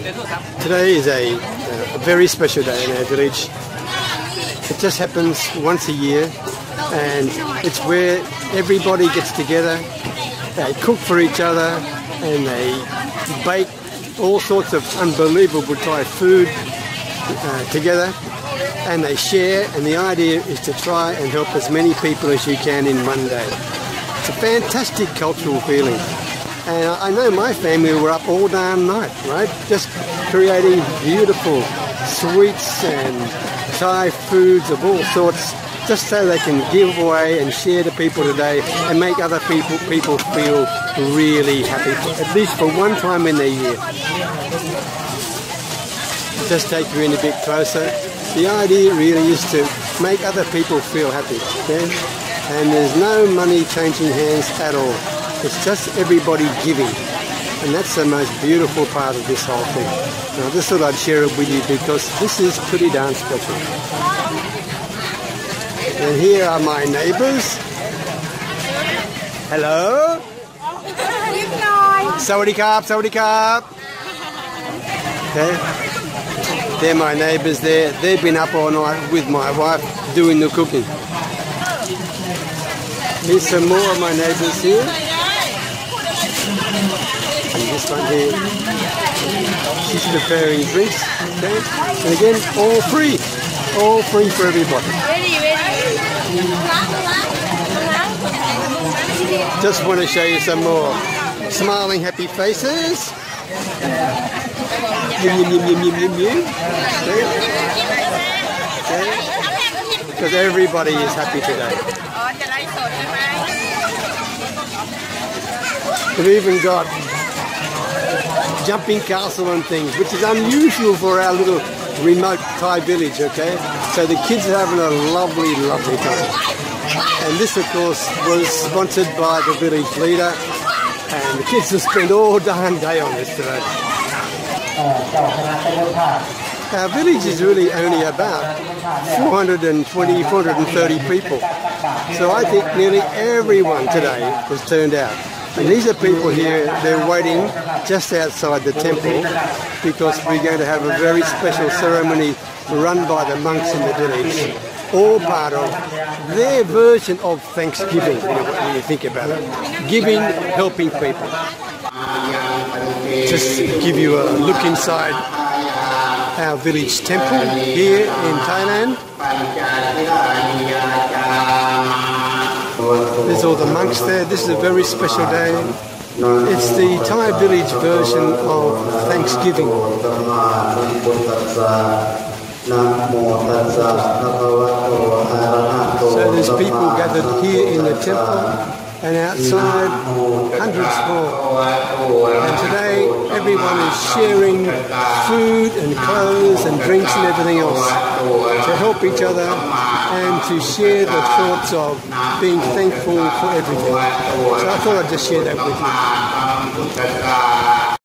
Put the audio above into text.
Today is a very special day in our village. It just happens once a year, and it's where everybody gets together. They cook for each other and they bake all sorts of unbelievable Thai food together, and they share, and the idea is to try and help as many people as you can in one day. It's a fantastic cultural feeling. And I know my family were up all damn night, right? Just creating beautiful sweets and Thai foods of all sorts, just so they can give away and share to people today and make other people feel really happy, at least for one time in their year. Just take you in a bit closer. The idea really is to make other people feel happy, okay? And there's no money changing hands at all. It's just everybody giving. And that's the most beautiful part of this whole thing. Now, I just thought I'd share it with you because this is pretty darn special. And here are my neighbours. Hello? Sawadee Krap, Sawadee Krap. Okay. They're my neighbours there. They've been up all night with my wife doing the cooking. Here's some more of my neighbours here. And this one here, she's preparing drinks, okay? And again, all free for everybody. Just want to show you some more smiling, happy faces. Okay? Because everybody is happy today. We've even got jumping castle and things, which is unusual for our little remote Thai village, okay? So the kids are having a lovely, lovely time. And this, of course, was sponsored by the village leader, and the kids have spent all darn day on this today. Our village is really only about 420, 430 people. So I think nearly everyone today has turned out. And these are people here, they're waiting just outside the temple because we're going to have a very special ceremony run by the monks in the village, all part of their version of Thanksgiving, when you think about it. Giving, helping people. Just to give you a look inside our village temple here in Thailand. There's all the monks there. This is a very special day. It's the Thai village version of Thanksgiving. So there's people gathered here in the temple, and outside hundreds more. And today everyone is sharing food and clothes and drinks and everything else to help each other and to share the thoughts of being thankful for everything. So I thought I'd just share that with you.